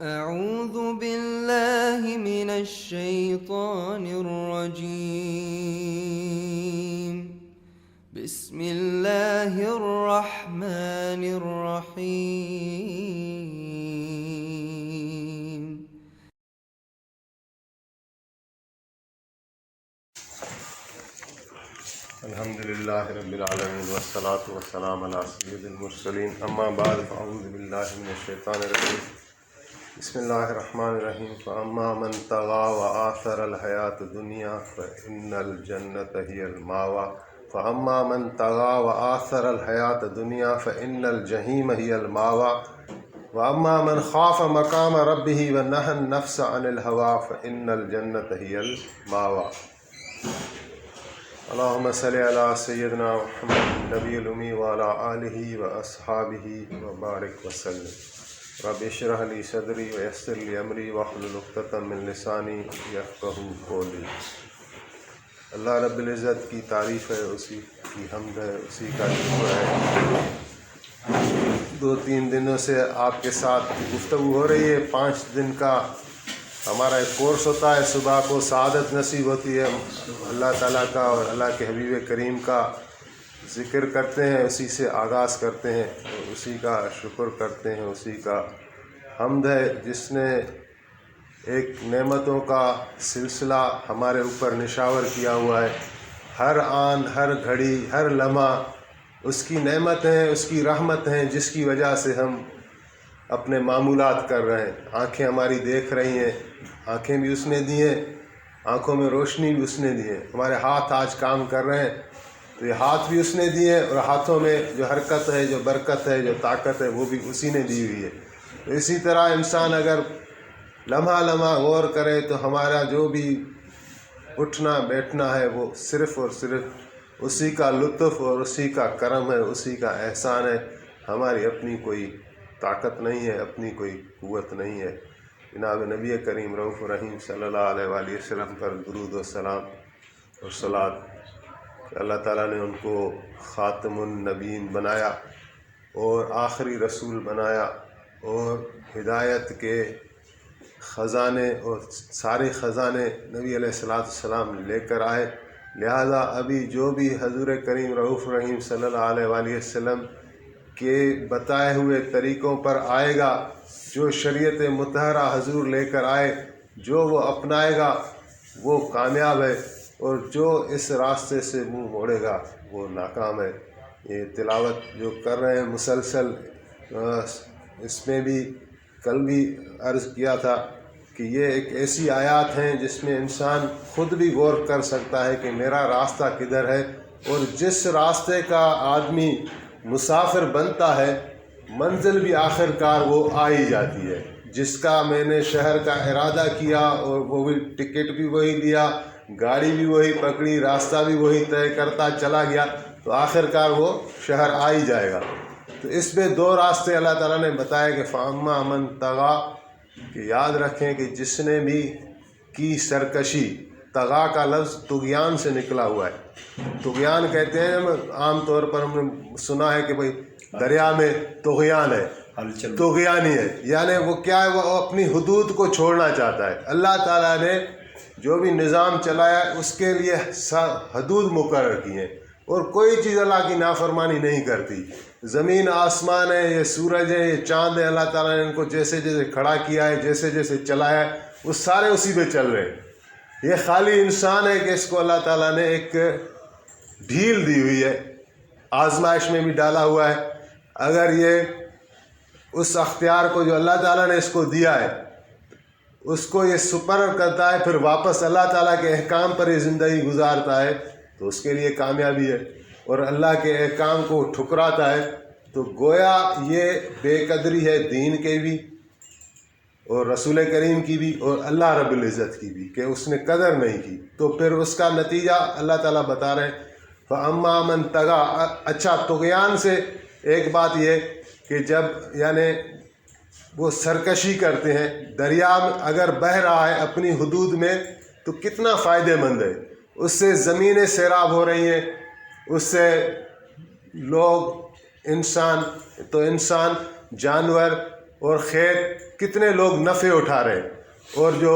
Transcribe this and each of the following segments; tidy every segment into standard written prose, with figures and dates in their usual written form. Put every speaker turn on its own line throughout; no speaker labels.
أعوذ بالله من الشيطان الرجيم. بسم الله الرحمن الرحيم.
الحمد للہ رب العالمین والصلاة والسلام علی سید المرسلین اما بعد فاعوذ باللہ من الشیطان الرجیم بسم اللہ الرحمن الرحیم فاما من طغى وآثر الحیاۃ الدنیا فإن الجنۃ ہی المأوى فاما من طغى وآثر الحیاۃ الدنیا فإن الجحیم ہی المأوى واما من خاف مقام ربہ ونہى النفس عن الہوى فإن الجنۃ ہی المأوى۔ اللہم صلی علی سیدنا محمد نبی الامی وعلی آلہ واصحابہ وبارک وسلم۔ رب اشرح لی صدری ویسر لی امری واحلل عقدۃ من لسانی یفقہوا قولی۔ اللہ رب العزت کی تعریف ہے، اسی کی حمد ہے، اسی کا شکر ہے۔ 2-3 دنوں سے آپ کے ساتھ گفتگو ہو رہی ہے۔ 5 دن کا ہمارا ایک کورس ہوتا ہے، صبح کو سعادت نصیب ہوتی ہے، اللہ تعالیٰ کا اور اللہ کے حبیب کریم کا ذکر کرتے ہیں، اسی سے آغاز کرتے ہیں، اسی کا شکر کرتے ہیں، اسی کا حمد ہے جس نے ایک نعمتوں کا سلسلہ ہمارے اوپر نشاور کیا ہوا ہے۔ ہر آن، ہر گھڑی، ہر لمحہ اس کی نعمت ہیں، اس کی رحمت ہیں، جس کی وجہ سے ہم اپنے معمولات کر رہے ہیں۔ آنکھیں ہماری دیکھ رہی ہیں، آنکھیں بھی اس نے دی ہیں، آنکھوں میں روشنی بھی اس نے دی ہے۔ ہمارے ہاتھ آج کام کر رہے ہیں تو یہ ہاتھ بھی اس نے دیے، اور ہاتھوں میں جو حرکت ہے، جو برکت ہے، جو طاقت ہے، وہ بھی اسی نے دی ہوئی ہے۔ تو اسی طرح انسان اگر لمحہ لمحہ غور کرے تو ہمارا جو بھی اٹھنا بیٹھنا ہے وہ صرف اور صرف اسی کا لطف اور اسی کا کرم ہے، اسی کا احسان ہے۔ ہماری اپنی کوئی طاقت نہیں ہے، اپنی کوئی قوت نہیں ہے۔ جناب نبی کریم رؤوف رحیم صلی اللہ علیہ وآلہ وسلم پر درود و سلام اور صلوات کہ اللہ تعالیٰ نے ان کو خاتم النبیین بنایا اور آخری رسول بنایا، اور ہدایت کے خزانے اور سارے خزانے نبی علیہ السلام لے کر آئے۔ لہذا ابھی جو بھی حضور کریم رؤوف رحیم صلی اللہ علیہ وآلہ وسلم کے بتائے ہوئے طریقوں پر آئے گا، جو شریعت مطہرہ حضور لے کر آئے، جو وہ اپنائے گا وہ کامیاب ہے، اور جو اس راستے سے منہ موڑے گا وہ ناکام ہے۔ یہ تلاوت جو کر رہے ہیں مسلسل، اس میں بھی کل بھی عرض کیا تھا کہ یہ ایک ایسی آیات ہیں جس میں انسان خود بھی غور کر سکتا ہے کہ میرا راستہ کدھر ہے، اور جس راستے کا آدمی مسافر بنتا ہے منزل بھی آخر کار وہ آ ہی جاتی ہے۔ جس کا میں نے شہر کا ارادہ کیا اور وہ بھی ٹکٹ بھی وہی لیا، گاڑی بھی وہی پکڑی، راستہ بھی وہی طے کرتا چلا گیا، تو آخر کار وہ شہر آ ہی جائے گا۔ تو اس میں 2 راستے اللہ تعالیٰ نے بتایا کہ فاما من طغى، کہ یاد رکھیں کہ جس نے بھی کی سرکشی، طغا کا لفظ طغیان سے نکلا ہوا ہے۔ طغیان کہتے ہیں، عام طور پر ہم نے سنا ہے کہ بھئی دریا میں طغیان ہے، طغیانی ہے، یعنی وہ کیا ہے، وہ اپنی حدود کو چھوڑنا چاہتا ہے۔ اللہ تعالیٰ نے جو بھی نظام چلایا اس کے لیے حدود مقرر کی ہیں، اور کوئی چیز اللہ کی نافرمانی نہیں کرتی۔ زمین آسمان ہے، یہ سورج ہے، یہ چاند ہے، اللہ تعالیٰ نے ان کو جیسے جیسے کھڑا کیا ہے، جیسے جیسے چلایا ہے، وہ سارے اسی پہ چل رہے ہیں۔ یہ خالی انسان ہے کہ اس کو اللہ تعالیٰ نے ایک ڈھیل دی ہوئی ہے، آزمائش میں بھی ڈالا ہوا ہے۔ اگر یہ اس اختیار کو جو اللہ تعالیٰ نے اس کو دیا ہے اس کو یہ سپرد کرتا ہے، پھر واپس اللہ تعالیٰ کے احکام پر یہ زندگی گزارتا ہے، تو اس کے لیے کامیابی ہے۔ اور اللہ کے احکام کو ٹھکراتا ہے تو گویا یہ بے قدری ہے دین کے بھی، اور رسول کریم کی بھی، اور اللہ رب العزت کی بھی، کہ اس نے قدر نہیں کی۔ تو پھر اس کا نتیجہ اللہ تعالیٰ بتا رہے ہیں فَأَمَّا مَن طَغَى۔ اچھا، طغیان سے ایک بات یہ کہ جب یعنی وہ سرکشی کرتے ہیں، دریا اگر بہہ رہا ہے اپنی حدود میں تو کتنا فائدہ مند ہے، اس سے زمینیں سیراب ہو رہی ہیں، اس سے لوگ، انسان جانور اور کھیت کتنے لوگ نفع اٹھا رہے ہیں، اور جو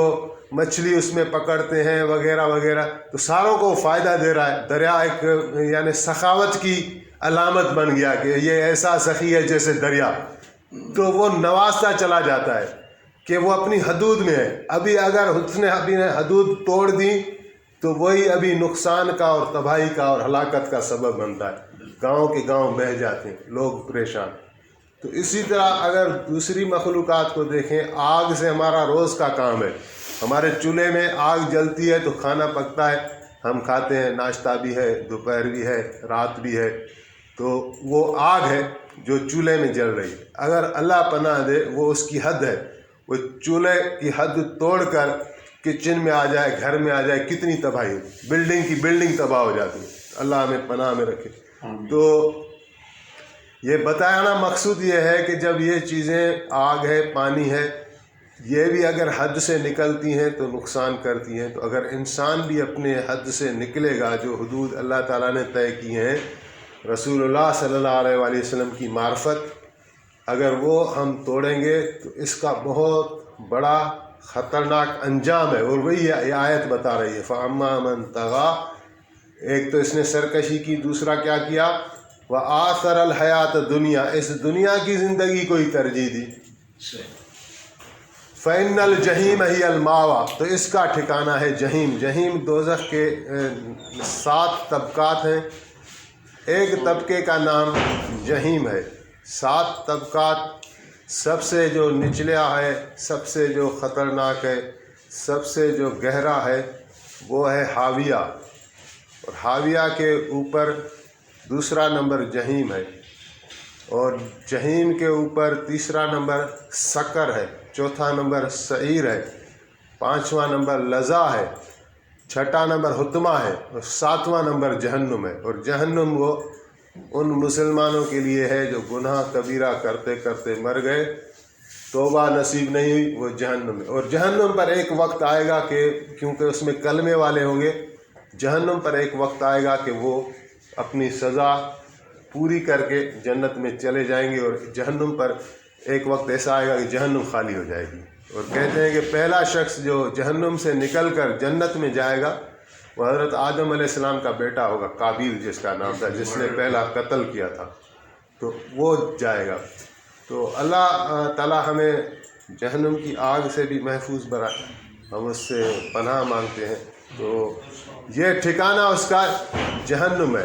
مچھلی اس میں پکڑتے ہیں وغیرہ وغیرہ، تو ساروں کو فائدہ دے رہا ہے۔ دریا ایک یعنی سخاوت کی علامت بن گیا کہ یہ ایسا سخی ہے جیسے دریا، تو وہ نوازتا چلا جاتا ہے کہ وہ اپنی حدود میں ہے۔ ابھی اگر اس نے ابھی حدود توڑ دی تو وہی ابھی نقصان کا اور تباہی کا اور ہلاکت کا سبب بنتا ہے، گاؤں کے گاؤں بہہ جاتے ہیں، لوگ پریشان۔ تو اسی طرح اگر دوسری مخلوقات کو دیکھیں، آگ سے ہمارا روز کا کام ہے، ہمارے چولہے میں آگ جلتی ہے تو کھانا پکتا ہے، ہم کھاتے ہیں، ناشتہ بھی ہے، دوپہر بھی ہے، رات بھی ہے، تو وہ آگ ہے جو چولہے میں جل رہی ہے۔ اگر اللہ پناہ دے، وہ اس کی حد ہے، وہ چولہے کی حد توڑ کر کچن میں آ جائے، گھر میں آ جائے، کتنی تباہی ہو، بلڈنگ کی بلڈنگ تباہ ہو جاتی ہے۔ اللہ ہمیں پناہ میں رکھے۔ تو یہ بتانا مقصود یہ ہے کہ جب یہ چیزیں آگ ہے، پانی ہے، یہ بھی اگر حد سے نکلتی ہیں تو نقصان کرتی ہیں، تو اگر انسان بھی اپنے حد سے نکلے گا، جو حدود اللہ تعالیٰ نے طے کی ہیں رسول اللہ صلی اللہ علیہ وآلہ وسلم کی معرفت، اگر وہ ہم توڑیں گے تو اس کا بہت بڑا خطرناک انجام ہے۔ اور وہی یہ آیت بتا رہی ہے، فَأَمَّا مَن طَغَىٰ، ایک تو اس نے سرکشی کی، دوسرا کیا کیا، وَآثَرَ الْحَيَاةَ الدُّنْيَا، اس دنیا کی زندگی کو ہی ترجیح دی، فَإِنَّ الْجَحِيمَ هِيَ الْمَأْوَىٰ، تو اس کا ٹھکانہ ہے جہیم۔ جہیم دوزخ کے 7 طبقات ہیں، ایک طبقے کا نام جہیم ہے۔ 7 طبقات، سب سے جو نچلا ہے، سب سے جو خطرناک ہے، سب سے جو گہرا ہے، وہ ہے حاویہ، اور حاویہ کے اوپر دوسرا نمبر جہیم ہے، اور جہیم کے اوپر تیسرا نمبر سقر ہے، چوتھا نمبر سعیر ہے، 5واں نمبر لظا ہے، 6واں نمبر حطمہ ہے، اور 7واں نمبر جہنم ہے۔ اور جہنم وہ ان مسلمانوں کے لیے ہے جو گناہ کبیرہ کرتے کرتے مر گئے، توبہ نصیب نہیں ہوئی، وہ جہنم ہے۔ اور جہنم پر ایک وقت آئے گا کہ کیونکہ اس میں کلمے والے ہوں گے، جہنم پر ایک وقت آئے گا کہ وہ اپنی سزا پوری کر کے جنت میں چلے جائیں گے، اور جہنم پر ایک وقت ایسا آئے گا کہ جہنم خالی ہو جائے گی۔ اور کہتے ہیں کہ پہلا شخص جو جہنم سے نکل کر جنت میں جائے گا وہ حضرت آدم علیہ السلام کا بیٹا ہوگا، قابیل جس کا نام تھا، جس نے پہلا قتل کیا تھا، تو وہ جائے گا۔ تو اللہ تعالیٰ ہمیں جہنم کی آگ سے بھی محفوظ برائے، ہم اس سے پناہ مانگتے ہیں۔ تو یہ ٹھکانہ اس کا جہنم ہے۔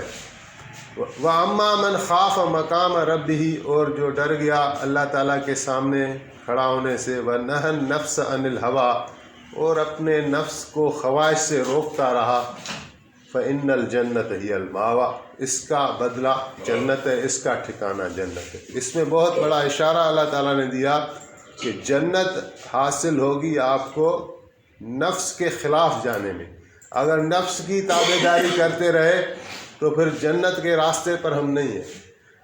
وَأَمَّا مَنْ خَافَ مَقَامَ رَبِّهِ، اور جو ڈر گیا اللہ تعالیٰ کے سامنے کھڑا ہونے سے، وَنَهَى النَّفْسَ عَنِ الْهَوَىٰ، اور اپنے نفس کو خواہش سے روکتا رہا، فَإِنَّ الْجَنَّةَ هِيَ الْمَأْوَىٰ، اس کا بدلہ جنت ہے، اس کا ٹھکانہ جنت ہے۔ اس میں بہت بڑا اشارہ اللہ تعالیٰ نے دیا کہ جنت حاصل ہوگی آپ کو نفس کے خلاف جانے میں۔ اگر نفس کی تابع داری کرتے رہے تو پھر جنت کے راستے پر ہم نہیں ہیں۔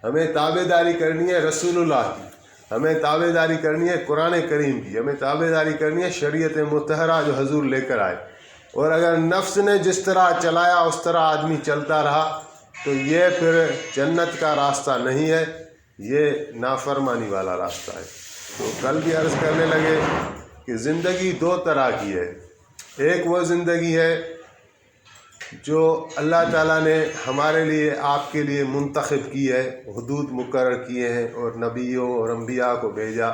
ہمیں تابع داری کرنی ہے رسول اللہ کی، ہمیں تابع داری کرنی ہے قرآن کریم کی، ہمیں تابع داری کرنی ہے شریعت مطہرہ جو حضور لے کر آئے۔ اور اگر نفس نے جس طرح چلایا اس طرح آدمی چلتا رہا تو یہ پھر جنت کا راستہ نہیں ہے، یہ نافرمانی والا راستہ ہے۔ تو کل بھی عرض کرنے لگے کہ زندگی 2 طرح کی ہے، ایک وہ زندگی ہے جو اللہ تعالیٰ نے ہمارے لیے، آپ کے لیے منتخب کی ہے، حدود مقرر کیے ہیں، اور نبیوں اور انبیاء کو بھیجا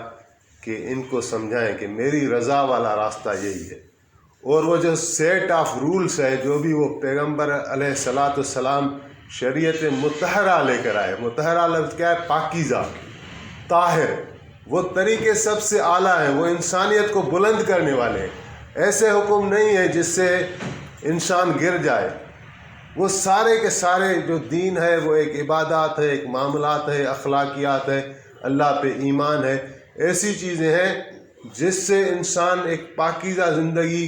کہ ان کو سمجھائیں کہ میری رضا والا راستہ یہی ہے۔ اور وہ جو سیٹ آف رولز ہے، جو بھی وہ پیغمبر علیہ الصلاۃ والسلام شریعت مطہرہ لے کر آئے، مطہرہ لفظ کیا ہے؟ پاکیزہ، طاہر، وہ طریقے سب سے اعلیٰ ہیں، وہ انسانیت کو بلند کرنے والے ہیں۔ ایسے حکم نہیں ہیں جس سے انسان گر جائے، وہ سارے کے سارے جو دین ہے وہ ایک عبادات ہے، ایک معاملات ہے، اخلاقیات ہے، اللہ پہ ایمان ہے، ایسی چیزیں ہیں جس سے انسان ایک پاکیزہ زندگی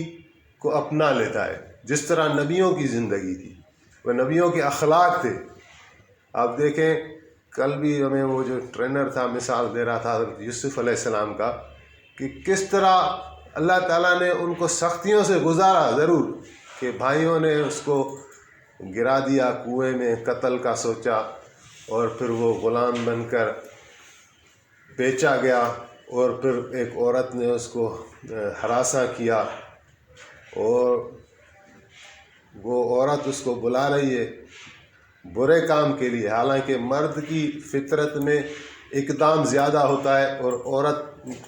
کو اپنا لیتا ہے، جس طرح نبیوں کی زندگی تھی، وہ نبیوں کے اخلاق تھے۔ آپ دیکھیں کل بھی ہمیں وہ جو ٹرینر تھا مثال دے رہا تھا حضرت یوسف علیہ السلام کا، کہ کس طرح اللہ تعالیٰ نے ان کو سختیوں سے گزارا، ضرور کہ بھائیوں نے اس کو گرا دیا کنویں میں، قتل کا سوچا، اور پھر وہ غلام بن کر بیچا گیا، اور پھر ایک عورت نے اس کو ہراساں کیا اور وہ عورت اس کو بلا رہی ہے برے کام کے لیے، حالانکہ مرد کی فطرت میں اقدام زیادہ ہوتا ہے اور عورت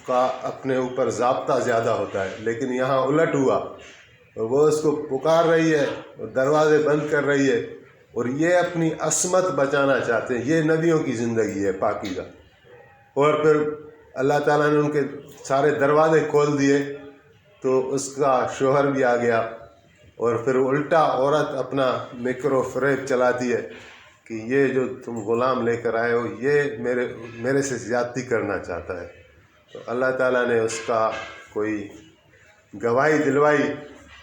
کا اپنے اوپر ضابطہ زیادہ ہوتا ہے، لیکن یہاں الٹ ہوا اور وہ اس کو پکار رہی ہے اور دروازے بند کر رہی ہے اور یہ اپنی عصمت بچانا چاہتے ہیں۔ یہ نبیوں کی زندگی ہے پاکیزہ۔ اور پھر اللہ تعالیٰ نے ان کے سارے دروازے کھول دیے تو اس کا شوہر بھی آ گیا، اور پھر الٹا عورت اپنا مکر و فریب چلاتی ہے کہ یہ جو تم غلام لے کر آئے ہو یہ میرے سے زیادتی کرنا چاہتا ہے۔ تو اللہ تعالیٰ نے اس کا کوئی گواہی دلوائی،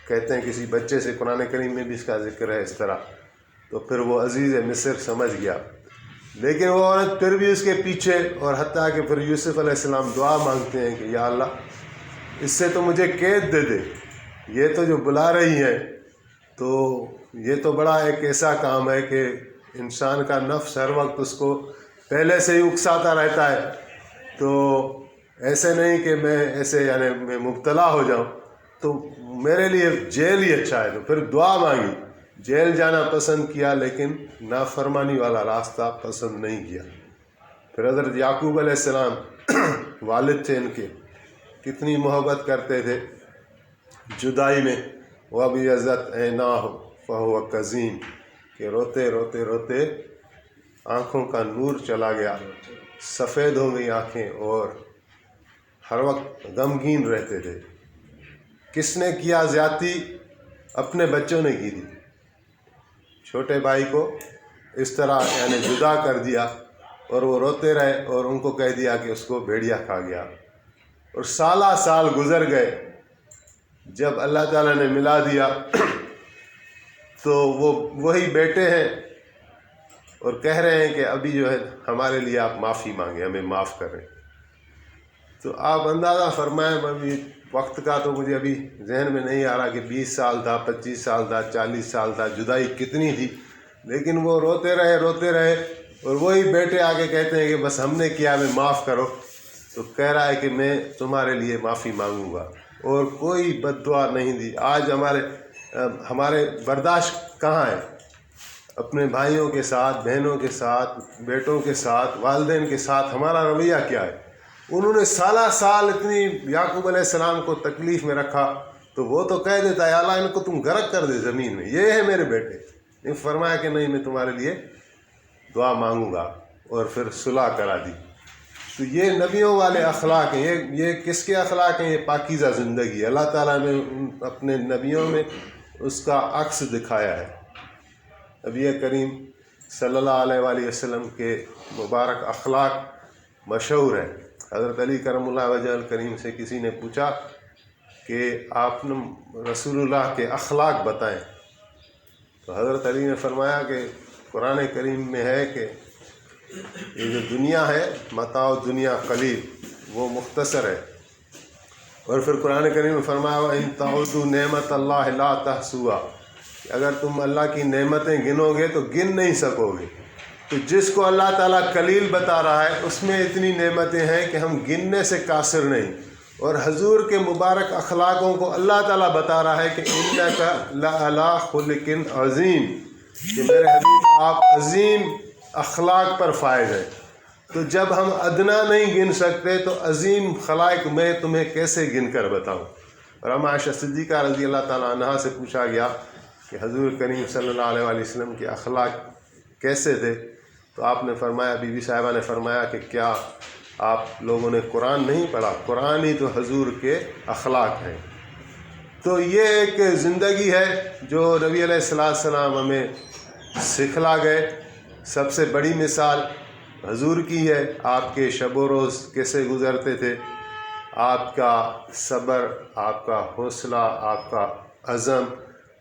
کہتے ہیں کسی بچے سے، قرآن کریم میں بھی اس کا ذکر ہے اس طرح، تو پھر وہ عزیز مصر سمجھ گیا، لیکن وہ عورت پھر بھی اس کے پیچھے، اور حتیٰ کہ پھر یوسف علیہ السلام دعا مانگتے ہیں کہ یا اللہ اس سے تو مجھے قید دے دے، یہ تو جو بلا رہی ہے تو یہ تو بڑا ایک ایسا کام ہے کہ انسان کا نفس ہر وقت اس کو پہلے سے ہی اکساتا رہتا ہے، تو ایسے نہیں کہ میں ایسے یعنی میں مبتلا ہو جاؤں، تو میرے لیے جیل ہی اچھا ہے۔ تو پھر دعا مانگی، جیل جانا پسند کیا لیکن نافرمانی والا راستہ پسند نہیں کیا۔ پھر حضرت یعقوب علیہ السلام والد تھے ان کے، کتنی محبت کرتے تھے، جدائی میں وَبِيَضَّتْ عَيْنَاهُ فَهُوَ كَظِيمٌ، کہ روتے روتے روتے آنکھوں کا نور چلا گیا، سفید ہو گئی آنکھیں اور ہر وقت غمگین رہتے تھے۔ کس نے کیا زیادتی؟ اپنے بچوں نے کی تھی، چھوٹے بھائی کو اس طرح یعنی جدا کر دیا، اور وہ روتے رہے اور ان کو کہہ دیا کہ اس کو بھیڑیا کھا گیا، اور سالہ سال گزر گئے۔ جب اللہ تعالیٰ نے ملا دیا تو وہ وہی بیٹے ہیں اور کہہ رہے ہیں کہ ابھی جو ہے ہمارے لیے آپ معافی مانگیں، ہمیں معاف کریں۔ تو آپ اندازہ فرمائیں، ابھی وقت کا تو مجھے ابھی ذہن میں نہیں آ رہا کہ 20 سال تھا، 25 سال تھا، 40 سال تھا، جدائی کتنی تھی، لیکن وہ روتے رہے اور وہی بیٹے آگے کہتے ہیں کہ بس ہم نے کیا، ہمیں معاف کرو۔ تو کہہ رہا ہے کہ میں تمہارے لیے معافی مانگوں گا، اور کوئی بد دعا نہیں دی۔ آج ہمارے برداشت کہاں ہے؟ اپنے بھائیوں کے ساتھ، بہنوں کے ساتھ، بیٹوں کے ساتھ، والدین کے ساتھ ہمارا رویہ کیا ہے؟ انہوں نے سالہ سال اتنی یعقوب علیہ السلام کو تکلیف میں رکھا، تو وہ تو کہہ دیتا ہے اللہ ان کو تم غرق کر دے زمین میں، یہ ہے میرے بیٹے۔ نہیں فرمایا کہ نہیں، میں تمہارے لیے دعا مانگوں گا، اور پھر صلح کرا دی۔ تو یہ نبیوں والے اخلاق ہیں۔ یہ کس کے اخلاق ہیں؟ یہ پاکیزہ زندگی ہے۔ اللہ تعالیٰ نے اپنے نبیوں میں اس کا عکس دکھایا ہے۔ نبی کریم صلی اللہ علیہ وآلہ وسلم کے مبارک اخلاق مشہور ہیں۔ حضرت علی کرم اللہ وجہ الکریم سے کسی نے پوچھا کہ آپ نے رسول اللہ کے اخلاق بتائیں، تو حضرت علی نے فرمایا کہ قرآن کریم میں ہے کہ یہ جو دنیا ہے، متاع دنیا قلیل، وہ مختصر ہے، اور پھر قرآن کریم میں فرمایا وَإِن تَعُدُّوا نِعْمَتَ اللَّهِ لَا تَحْصُوهَا، کہ اگر تم اللہ کی نعمتیں گنو گے تو گن نہیں سکو گے۔ تو جس کو اللہ تعالیٰ قلیل بتا رہا ہے اس میں اتنی نعمتیں ہیں کہ ہم گننے سے قاصر نہیں، اور حضور کے مبارک اخلاقوں کو اللہ تعالیٰ بتا رہا ہے کہ إِنَّكَ لَعَلَىٰ خُلُقٍ عَظِيمٍ، کہ میرے حبیب آپ عظیم اخلاق پر فائز ہیں۔ تو جب ہم ادنا نہیں گن سکتے تو عظیم خلائق میں تمہیں کیسے گن کر بتاؤں؟ اور ہم عائشہ صدیقہ رضی اللہ تعالیٰ عنہا سے پوچھا گیا کہ حضور کریم صلی اللہ علیہ وآلہ وسلم کے اخلاق کیسے تھے؟ تو آپ نے فرمایا، بی بی صاحبہ نے فرمایا کہ کیا آپ لوگوں نے قرآن نہیں پڑھا؟ قرآن ہی تو حضور کے اخلاق ہیں۔ تو یہ ایک زندگی ہے جو نبی علیہ السلام ہمیں سکھلا گئے۔ سب سے بڑی مثال حضور کی ہے، آپ کے شب و روز کیسے گزرتے تھے، آپ کا صبر، آپ کا حوصلہ، آپ کا عزم،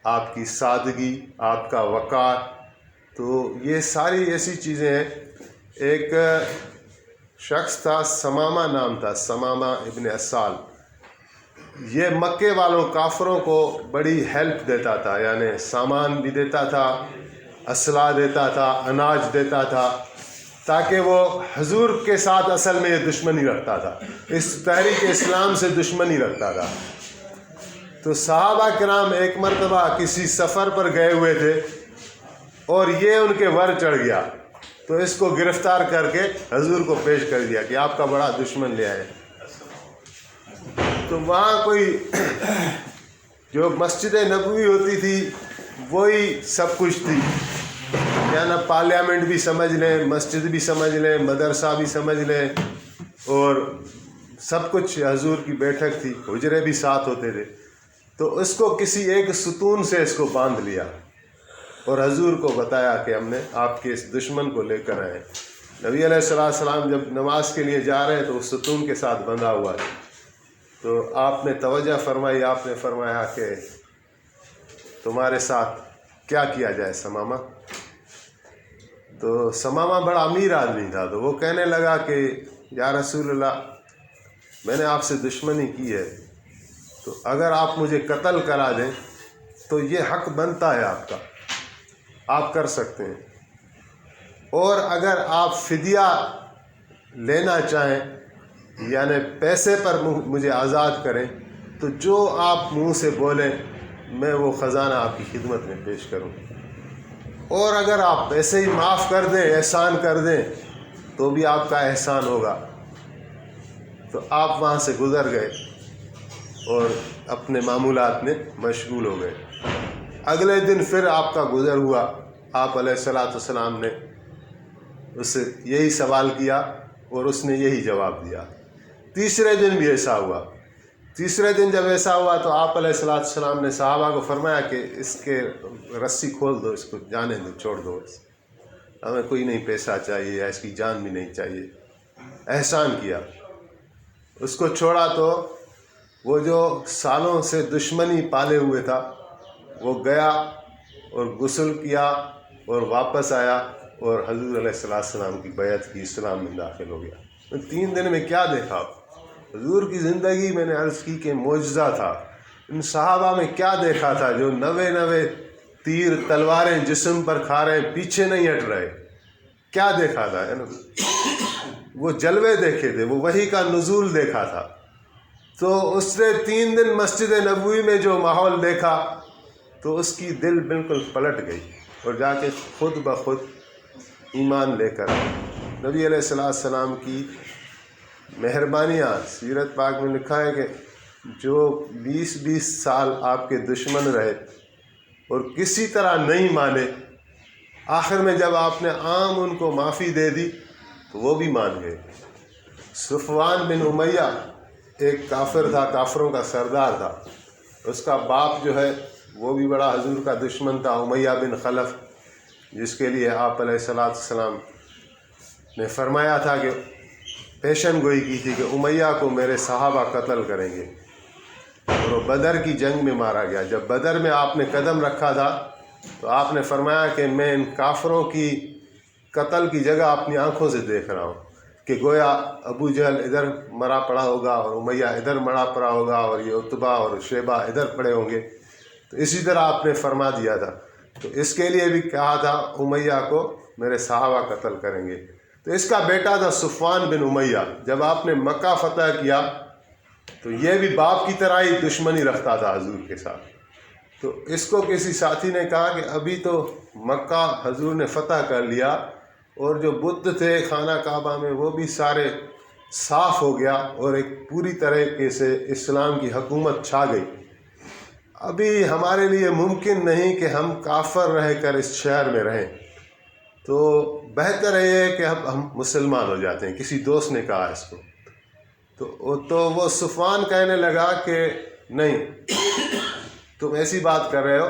آپ کی سادگی، آپ کا وقار۔ تو یہ ساری ایسی چیزیں ہیں۔ ایک شخص تھا، ثمامہ نام تھا، ثمامہ ابن اسال، یہ مکے والوں کافروں کو بڑی ہیلپ دیتا تھا، یعنی سامان بھی دیتا تھا، اسلحہ دیتا تھا، اناج دیتا تھا۔ تاکہ وہ حضور کے ساتھ اصل میں یہ دشمنی رکھتا تھا، اس تحریک اسلام سے دشمنی رکھتا تھا۔ تو صحابہ کرام ایک مرتبہ کسی سفر پر گئے ہوئے تھے اور یہ ان کے ور چڑھ گیا، تو اس کو گرفتار کر کے حضور کو پیش کر دیا کہ آپ کا بڑا دشمن لے آئے۔ تو وہاں کوئی جو مسجد نبوی ہوتی تھی وہی سب کچھ تھی، یعنی پارلیمنٹ بھی سمجھ لیں، مسجد بھی سمجھ لیں، مدرسہ بھی سمجھ لیں، اور سب کچھ حضور کی بیٹھک تھی، حجرے بھی ساتھ ہوتے تھے۔ تو اس کو کسی ایک ستون سے اس کو باندھ لیا اور حضور کو بتایا کہ ہم نے آپ کے اس دشمن کو لے کر آئے۔ نبی علیہ السلام جب نماز کے لیے جا رہے ہیں تو اس ستون کے ساتھ بندھا ہوا ہے، تو آپ نے توجہ فرمائی، آپ نے فرمایا کہ تمہارے ساتھ کیا کیا جائے ثمامہ؟ تو ثمامہ بڑا امیر آدمی تھا، تو وہ کہنے لگا کہ یا رسول اللہ، میں نے آپ سے دشمنی کی ہے، تو اگر آپ مجھے قتل کرا دیں تو یہ حق بنتا ہے آپ کا، آپ کر سکتے ہیں، اور اگر آپ فدیہ لینا چاہیں یعنی پیسے پر مجھے آزاد کریں تو جو آپ منہ سے بولیں میں وہ خزانہ آپ کی خدمت میں پیش کروں، اور اگر آپ ایسے ہی معاف کر دیں، احسان کر دیں تو بھی آپ کا احسان ہوگا۔ تو آپ وہاں سے گزر گئے اور اپنے معمولات میں مشغول ہو گئے۔ اگلے دن پھر آپ کا گزر ہوا، آپ علیہ السلام نے اس سے یہی سوال کیا اور اس نے یہی جواب دیا۔ تیسرے دن بھی ایسا ہوا۔ تیسرے دن جب ایسا ہوا تو آپ علیہ السلام نے صحابہ کو فرمایا کہ اس کے رسی کھول دو، اس کو جانے دو، چھوڑ دو، ہمیں کوئی نہیں پیسہ چاہیے یا اس کی جان بھی نہیں چاہیے۔ احسان کیا، اس کو چھوڑا تو وہ جو سالوں سے دشمنی پالے ہوئے تھا وہ گیا اور غسل کیا اور واپس آیا اور حضور علیہ السلام کی بیعت کی، اسلام میں داخل ہو گیا۔ 3 دن میں کیا دیکھا حضور کی زندگی؟ میں نے عرض کی کہ معجزہ تھا۔ ان صحابہ میں کیا دیکھا تھا جو 99 تیر تلواریں جسم پر کھا رہے ہیں، پیچھے نہیں ہٹ رہے؟ کیا دیکھا تھا؟ وہ جلوے دیکھے تھے، وہ وحی کا نزول دیکھا تھا۔ تو اس نے 3 دن مسجد نبوی میں جو ماحول دیکھا تو اس کی دل بالکل پلٹ گئی اور جا کے خود بخود ایمان لے کر نبی علیہ السلام کی مہربانیاں، سیرت پاک میں لکھا ہے کہ جو 20 سال آپ کے دشمن رہے اور کسی طرح نہیں مانے، آخر میں جب آپ نے عام ان کو معافی دے دی تو وہ بھی مان گئے۔ صفوان بن امیہ ایک کافر تھا، کافروں کا سردار تھا، اس کا باپ جو ہے وہ بھی بڑا حضور کا دشمن تھا، امیہ بن خلف، جس کے لیے آپ علیہ السلام نے فرمایا تھا کہ پیشن گوئی کی تھی کہ امیہ کو میرے صحابہ قتل کریں گے، اور وہ بدر کی جنگ میں مارا گیا۔ جب بدر میں آپ نے قدم رکھا تھا تو آپ نے فرمایا کہ میں ان کافروں کی قتل کی جگہ اپنی آنکھوں سے دیکھ رہا ہوں کہ گویا ابو جہل ادھر مرا پڑا ہوگا اور امیہ ادھر مرا پڑا ہوگا اور یہ عتبہ اور شیبہ ادھر پڑے ہوں گے۔ تو اسی طرح آپ نے فرما دیا تھا، تو اس کے لیے بھی کہا تھا امیہ کو میرے صحابہ قتل کریں گے۔ تو اس کا بیٹا تھا صفوان بن امیہ۔ جب آپ نے مکہ فتح کیا تو یہ بھی باپ کی طرح ہی دشمنی رکھتا تھا حضور کے ساتھ۔ تو اس کو کسی ساتھی نے کہا کہ ابھی تو مکہ حضور نے فتح کر لیا اور جو بت تھے خانہ کعبہ میں وہ بھی سارے صاف ہو گیا اور ایک پوری طریقے سے اسلام کی حکومت چھا گئی۔ ابھی ہمارے لیے ممکن نہیں کہ ہم کافر رہ کر اس شہر میں رہیں، تو بہتر یہ ہے کہ اب ہم مسلمان ہو جاتے ہیں، کسی دوست نے کہا اس کو۔ تو وہ صفوان کہنے لگا کہ نہیں، تم ایسی بات کر رہے ہو،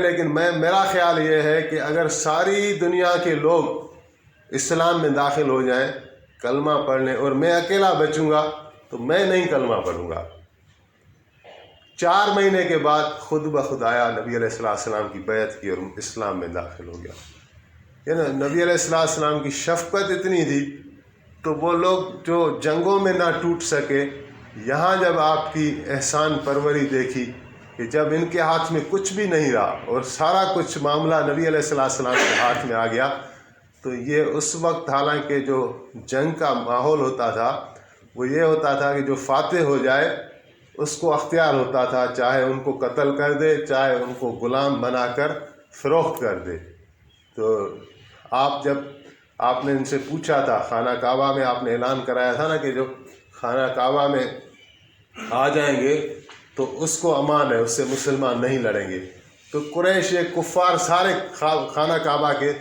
لیکن میرا خیال یہ ہے کہ اگر ساری دنیا کے لوگ اسلام میں داخل ہو جائیں، کلمہ پڑھ لیں، اور میں اکیلا بچوں گا تو میں نہیں کلمہ پڑھوں گا۔ 4 مہینے کے بعد خود بخود آیا، نبی علیہ السلام کی بیعت کی اور اسلام میں داخل ہو گیا۔ یعنی نبی علیہ السلام کی شفقت اتنی تھی تو وہ لوگ جو جنگوں میں نہ ٹوٹ سکے، یہاں جب آپ کی احسان پروری دیکھی کہ جب ان کے ہاتھ میں کچھ بھی نہیں رہا اور سارا کچھ معاملہ نبی علیہ السلام کے ہاتھ میں آ گیا، تو یہ اس وقت حالانکہ جو جنگ کا ماحول ہوتا تھا وہ یہ ہوتا تھا کہ جو فاتح ہو جائے اس کو اختیار ہوتا تھا، چاہے ان کو قتل کر دے، چاہے ان کو غلام بنا کر فروخت کر دے۔ تو جب آپ نے ان سے پوچھا تھا، خانہ کعبہ میں آپ نے اعلان کرایا تھا نا کہ جو خانہ کعبہ میں آ جائیں گے تو اس کو امان ہے، اس سے مسلمان نہیں لڑیں گے۔ تو قریش کفار سارے خانہ کعبہ کے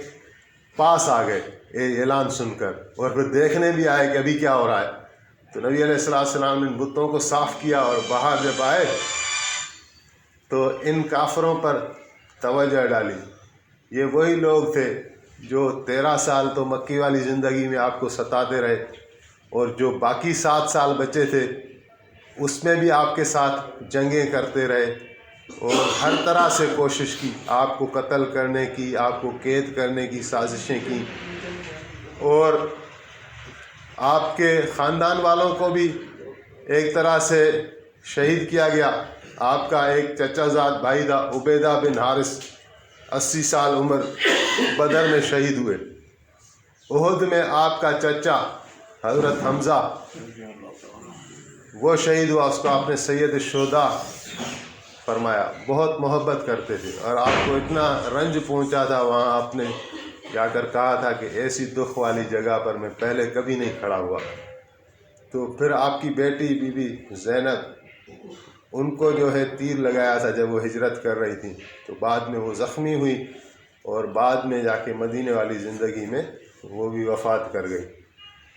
پاس آ گئے یہ اعلان سن کر، اور پھر دیکھنے بھی آئے کہ ابھی کیا ہو رہا ہے۔ تو نبی علیہ السلام نے ان بتوں کو صاف کیا، اور باہر جب آئے تو ان کافروں پر توجہ ڈالی۔ یہ وہی لوگ تھے جو 13 سال تو مکی والی زندگی میں آپ کو ستاتے رہے، اور جو باقی 7 سال بچے تھے اس میں بھی آپ کے ساتھ جنگیں کرتے رہے، اور ہر طرح سے کوشش کی، آپ کو قتل کرنے کی، آپ کو قید کرنے کی سازشیں کی، اور آپ کے خاندان والوں کو بھی ایک طرح سے شہید کیا گیا۔ آپ کا ایک چچا زاد بھائی تھا عبیدہ بن حارث، 80 سال عمر، بدر میں شہید ہوئے۔ احد میں آپ کا چچا حضرت حمزہ وہ شہید ہوا، اس کو آپ نے سید الشہداء فرمایا۔ بہت محبت کرتے تھے، اور آپ کو اتنا رنج پہنچا تھا وہاں، آپ نے جا کر کہا تھا کہ ایسی دکھ والی جگہ پر میں پہلے کبھی نہیں کھڑا ہوا۔ تو پھر آپ کی بیٹی بی بی زینب، ان کو جو ہے تیر لگایا تھا جب وہ ہجرت کر رہی تھیں، تو بعد میں وہ زخمی ہوئی، اور بعد میں جا کے مدینے والی زندگی میں وہ بھی وفات کر گئی۔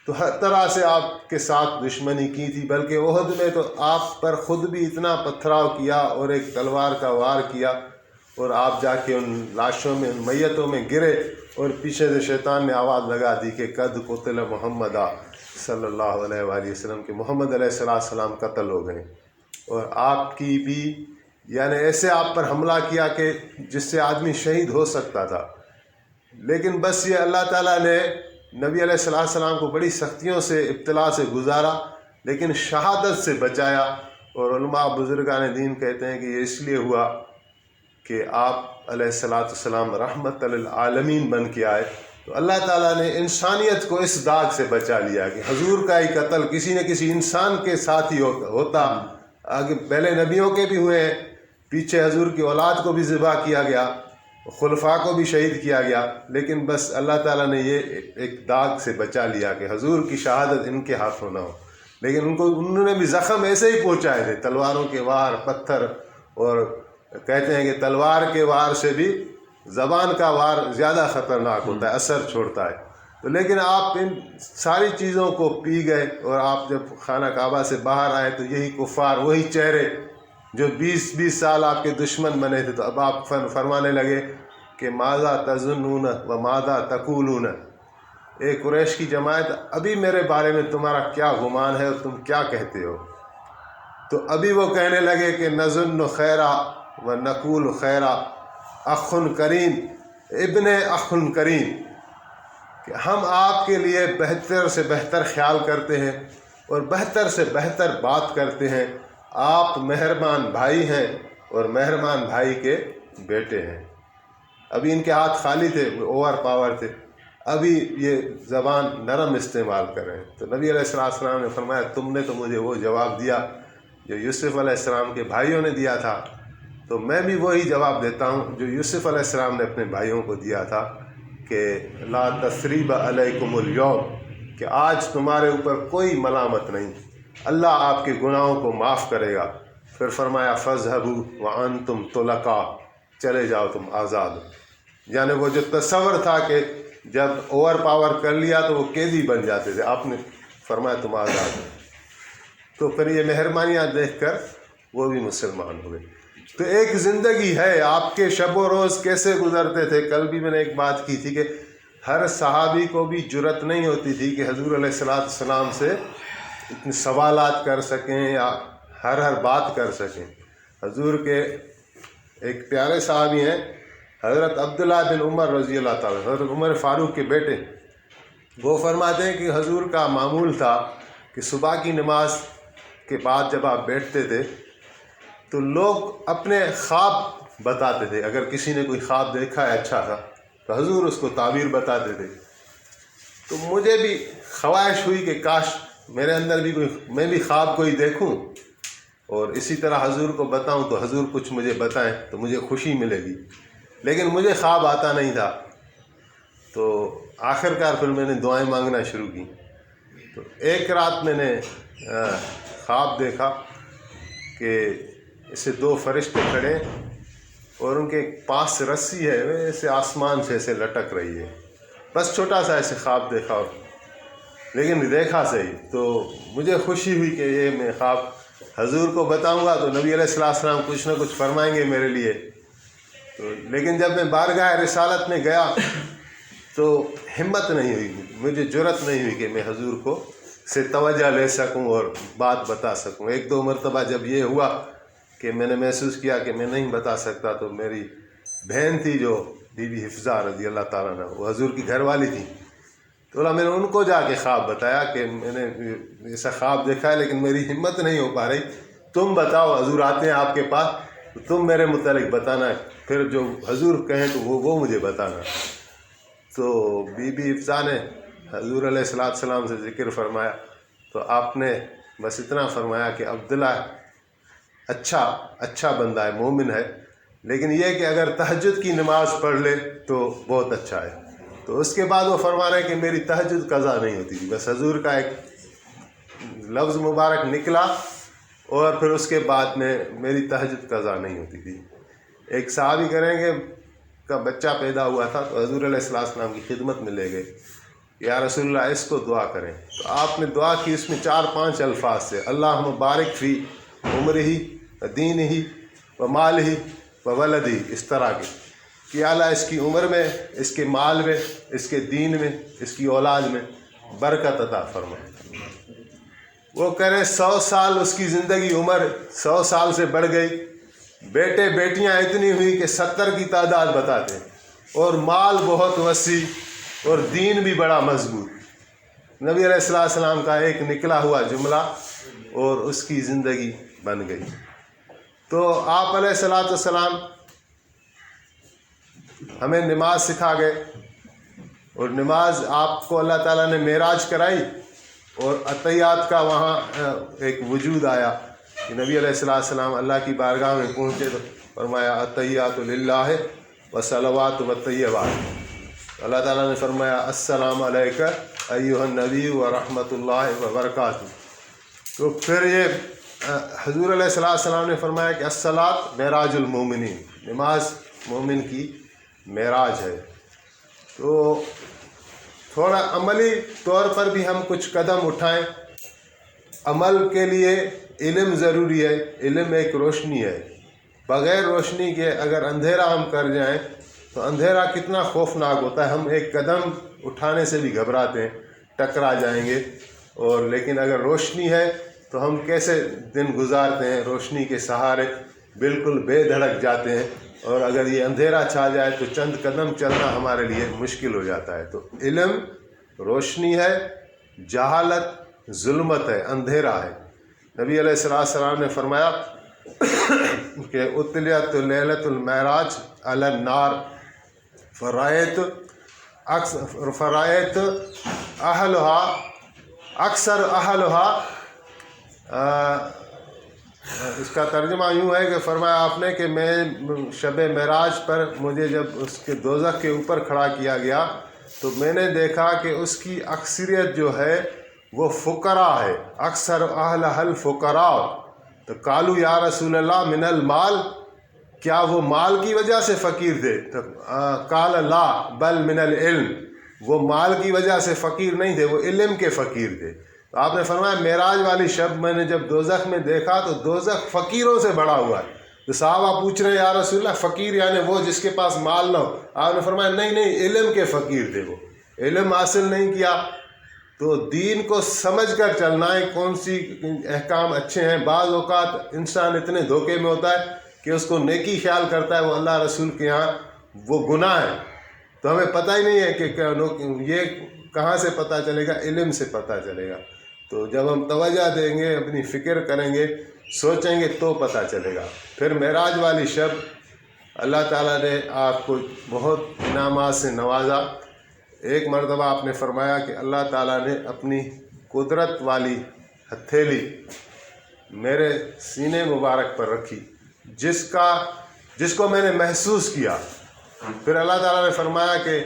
تو ہر طرح سے آپ کے ساتھ دشمنی کی تھی، بلکہ احد میں تو آپ پر خود بھی اتنا پتھراؤ کیا اور ایک تلوار کا وار کیا، اور آپ جا کے ان لاشوں میں، ان میتوں میں گرے، اور پیچھے سے شیطان نے آواز لگا دی کہ قد قتل محمد صلی اللہ علیہ وآلہ وسلم، کہ محمد علیہ السلام قتل ہو گئے۔ اور آپ کی بھی یعنی ایسے آپ پر حملہ کیا کہ جس سے آدمی شہید ہو سکتا تھا، لیکن بس یہ اللہ تعالیٰ نے نبی علیہ السلام کو بڑی سختیوں سے، ابتلا سے گزارا، لیکن شہادت سے بچایا۔ اور علماء بزرگان دین کہتے ہیں کہ یہ اس لیے ہوا کہ آپ علیہ السلام رحمت للعالمین بن کے آئے، تو اللہ تعالیٰ نے انسانیت کو اس داغ سے بچا لیا کہ حضور کا ہی قتل کسی نہ کسی انسان کے ساتھ ہی ہوتا۔ آگے پہلے نبیوں کے بھی ہوئے ہیں، پیچھے حضور کی اولاد کو بھی ذبح کیا گیا، خلفاء کو بھی شہید کیا گیا، لیکن بس اللہ تعالیٰ نے یہ ایک داغ سے بچا لیا کہ حضور کی شہادت ان کے ہاتھوں نہ ہو۔ لیکن انہوں نے بھی زخم ایسے ہی پہنچائے تھے، تلواروں کے وار، پتھر، اور کہتے ہیں کہ تلوار کے وار سے بھی زبان کا وار زیادہ خطرناک ہوتا ہے، اثر چھوڑتا ہے۔ تو لیکن آپ ان ساری چیزوں کو پی گئے، اور آپ جب خانہ کعبہ سے باہر آئے تو یہی کفار، وہی چہرے جو 20 سال آپ کے دشمن بنے تھے، تو اب آپ فرمانے لگے کہ ماذا تظنون و ماذا تقولون، اے قریش کی جماعت، ابھی میرے بارے میں تمہارا کیا گمان ہے اور تم کیا کہتے ہو؟ تو ابھی وہ کہنے لگے کہ نظن خیرا و نقول خیرا، اخ کریم ابن اخ کریم، کہ ہم آپ کے لیے بہتر سے بہتر خیال کرتے ہیں اور بہتر سے بہتر بات کرتے ہیں۔ آپ مہربان بھائی ہیں اور مہربان بھائی کے بیٹے ہیں۔ ابھی ان کے ہاتھ خالی تھے، اوور پاور تھے، ابھی یہ زبان نرم استعمال کر رہے ہیں۔ تو نبی علیہ السلام نے فرمایا تم نے تو مجھے وہ جواب دیا جو یوسف علیہ السلام کے بھائیوں نے دیا تھا، تو میں بھی وہی جواب دیتا ہوں جو یوسف علیہ السلام نے اپنے بھائیوں کو دیا تھا کہ لا تثریب علیکم اليوم، کہ آج تمہارے اوپر کوئی ملامت نہیں، اللہ آپ کے گناہوں کو معاف کرے گا۔ پھر فرمایا فاذهبوا وانتم طلقاء، چلے جاؤ تم آزاد۔ یعنی وہ جو تصور تھا کہ جب اوور پاور کر لیا تو وہ قیدی بن جاتے تھے، آپ نے فرمایا تم آزاد ہو۔ تو پھر یہ مہربانیاں دیکھ کر وہ بھی مسلمان ہوئے۔ تو ایک زندگی ہے، آپ کے شب و روز کیسے گزرتے تھے۔ کل بھی میں نے ایک بات کی تھی کہ ہر صحابی کو بھی جرأت نہیں ہوتی تھی کہ حضور علیہ السلام سے اتنے سوالات کر سکیں یا ہر بات کر سکیں۔ حضور کے ایک پیارے صحابی ہیں حضرت عبداللہ بن عمر رضی اللہ تعالیٰ، حضرت عمر فاروق کے بیٹے، وہ فرماتے ہیں کہ حضور کا معمول تھا کہ صبح کی نماز کے بعد جب آپ بیٹھتے تھے تو لوگ اپنے خواب بتاتے تھے۔ اگر کسی نے کوئی خواب دیکھا ہے اچھا تھا تو حضور اس کو تعبیر بتاتے تھے تو مجھے بھی خواہش ہوئی کہ کاش میرے اندر بھی میں بھی خواب کوئی دیکھوں اور اسی طرح حضور کو بتاؤں تو حضور کچھ مجھے بتائیں تو مجھے خوشی ملے گی، لیکن مجھے خواب آتا نہیں تھا۔ تو آخرکار پھر میں نے دعائیں مانگنا شروع کی۔ تو ایک رات میں نے خواب دیکھا کہ اسے 2 فرشتے کھڑے اور ان کے پاس رسی ہے ایسے آسمان سے ایسے لٹک رہی ہے، بس چھوٹا سا ایسے خواب دیکھا، لیکن دیکھا صحیح۔ تو مجھے خوشی ہوئی کہ یہ میں خواب حضور کو بتاؤں گا تو نبی علیہ السلام کچھ نہ کچھ فرمائیں گے میرے لیے۔ تو لیکن جب میں بارگاہ رسالت میں گیا تو ہمت نہیں ہوئی، مجھے جرأت نہیں ہوئی کہ میں حضور کو سے توجہ لے سکوں اور بات بتا سکوں۔ 1-2 مرتبہ جب یہ ہوا کہ میں نے محسوس کیا کہ میں نہیں بتا سکتا، تو میری بہن تھی جو بی بی حفظہ رضی اللہ تعالیٰ عنہ، وہ حضور کی گھر والی تھی، تو میں نے ان کو جا کے خواب بتایا کہ میں نے ایسا خواب دیکھا ہے لیکن میری ہمت نہیں ہو پا رہی، تم بتاؤ، حضور آتے ہیں آپ کے پاس تو تم میرے متعلق بتانا، پھر جو حضور کہیں تو وہ مجھے بتانا۔ تو بی بی حفظہ نے حضور علیہ السلام سے ذکر فرمایا تو آپ نے بس اتنا فرمایا کہ عبداللہ اچھا بندہ ہے، مومن ہے، لیکن یہ کہ اگر تہجد کی نماز پڑھ لے تو بہت اچھا ہے۔ تو اس کے بعد وہ فرما رہے ہیں کہ میری تہجد قضا نہیں ہوتی تھی، بس حضور کا ایک لفظ مبارک نکلا اور پھر اس کے بعد میں میری تہجد قضا نہیں ہوتی تھی۔ ایک صحابی کریں گے کا بچہ پیدا ہوا تھا تو حضور علیہ السلام کی خدمت میں لے گئے، یا رسول اللہ اس کو دعا کریں، تو آپ نے دعا کی، اس میں 4-5 الفاظ سے اللہم بارک فی عمرہ و دینہ و مالہ و ولدہ، اس طرح کی کہ اللہ اس کی عمر میں، اس کے مال میں، اس کے دین میں، اس کی اولاد میں برکت عطا فرمائے۔ وہ کرے 100 سال اس کی زندگی عمر 100 سال سے بڑھ گئی، بیٹے بیٹیاں اتنی ہوئی کہ 70 کی تعداد بتاتے ہیں، اور مال بہت وسیع اور دین بھی بڑا مضبوط۔ نبی علیہ السلام کا ایک نکلا ہوا جملہ اور اس کی زندگی بن گئی۔ تو آپ علیہ السلام ہمیں نماز سکھا گئے، اور نماز آپ کو اللہ تعالیٰ نے معراج کرائی، اور عطیات کا وہاں ایک وجود آیا کہ نبی علیہ السلام اللہ کی بارگاہ میں پہنچے تو فرمایا عطیات للہ وصلوات وطیبات۔ اللہ تعالیٰ نے فرمایا السلام علیکہ ایھا النبی ورحمۃ اللہ وبرکاتہ۔ تو پھر یہ حضور علیہ السلام نے فرمایا کہ الصلاۃ معراج المومنین، نماز مومن کی معراج ہے۔ تو تھوڑا عملی طور پر بھی ہم کچھ قدم اٹھائیں۔ عمل کے لیے علم ضروری ہے، علم ایک روشنی ہے، بغیر روشنی کے اگر اندھیرا ہم کر جائیں تو اندھیرا کتنا خوفناک ہوتا ہے، ہم ایک قدم اٹھانے سے بھی گھبراتے ہیں، ٹکرا جائیں گے، اور لیکن اگر روشنی ہے تو ہم کیسے دن گزارتے ہیں، روشنی کے سہارے بالکل بے دھڑک جاتے ہیں، اور اگر یہ اندھیرا چھا جائے تو چند قدم چلنا ہمارے لیے مشکل ہو جاتا ہے۔ تو علم روشنی ہے، جہالت ظلمت ہے، اندھیرا ہے۔ نبی علیہ السلام نے فرمایا کہ اطلعت لیلۃ المعراج علی النار فرائیت اہلہا اکثر اہلہا، اس کا ترجمہ یوں ہے کہ فرمایا آپ نے کہ میں شب معراج پر مجھے جب اس کے دوزخ کے اوپر کھڑا کیا گیا تو میں نے دیکھا کہ اس کی اکثریت جو ہے وہ فقراء ہے، اکثر اہلہا الفقراء۔ تو قالوا یا رسول اللہ من المال، کیا وہ مال کی وجہ سے فقیر تھے؟ تو قال لا بل من العلم، وہ مال کی وجہ سے فقیر نہیں تھے، وہ علم کے فقیر تھے۔ تو آپ نے فرمایا معراج والی شب میں نے جب دوزخ میں دیکھا تو دوزخ فقیروں سے بڑا ہوا ہے۔ تو صحابہ پوچھ رہے ہیں یا رسول اللہ فقیر یعنی وہ جس کے پاس مال نہ ہو؟ آپ نے فرمایا نہیں، علم کے فقیر تھے، وہ علم حاصل نہیں کیا۔ تو دین کو سمجھ کر چلنا ہے، کون سی احکام اچھے ہیں۔ بعض اوقات انسان اتنے دھوکے میں ہوتا ہے کہ اس کو نیکی خیال کرتا ہے وہ اللہ رسول کے ہاں وہ گناہ ہے، تو ہمیں پتہ ہی نہیں ہے کہ یہ کہاں سے پتہ چلے گا، علم سے پتہ چلے گا۔ تو جب ہم توجہ دیں گے، اپنی فکر کریں گے، سوچیں گے تو پتہ چلے گا۔ پھر معراج والی شب اللہ تعالیٰ نے آپ کو بہت انعامات سے نوازا۔ ایک مرتبہ آپ نے فرمایا کہ اللہ تعالیٰ نے اپنی قدرت والی ہتھیلی میرے سینے مبارک پر رکھی جس کو میں نے محسوس کیا. پھر اللہ تعالیٰ نے فرمایا کہ